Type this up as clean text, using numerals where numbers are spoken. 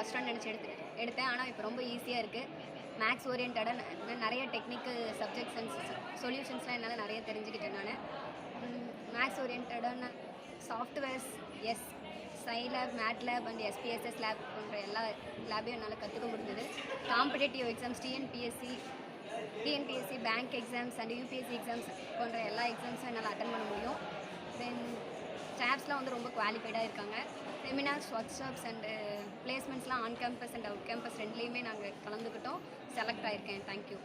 கஷ்டம்னு நினச்சி எடுத்தேன். ஆனால் இப்போ ரொம்ப ஈஸியாக இருக்குது. மேக்ஸ் ஓரியன்டாக நிறைய டெக்னிக்கல் சப்ஜெக்ட்ஸ் அண்ட் சொல்யூஷன்ஸ்லாம் என்னால் நிறைய தெரிஞ்சுக்கிட்டேன் நான். மேக்ஸ் ஓரியன்டான softwares, SciLab, MATLAB and SPSS lab போன்ற எல்லா லேபையும் என்னால் கற்றுக்க முடிஞ்சது. Competitive exams, TNPSC bank exams and UPSC exams போன்ற எல்லா எக்ஸாம்ஸும் என்னால் அட்டன் பண்ண முடியும். தென் ஸ்டாஃப்ஸ்லாம் வந்து ரொம்ப குவாலிஃபைடாக இருக்காங்க. செமினார்ஸ், ஒர்க் ஷாப்ஸ் அண்டு பிளேஸ்மெண்ட்ஸ்லாம் on campus and out campus ரெண்டுலேயுமே நாங்கள் கலந்துக்கிட்டோம். செலக்ட் ஆகியிருக்கேன். தேங்க்யூ.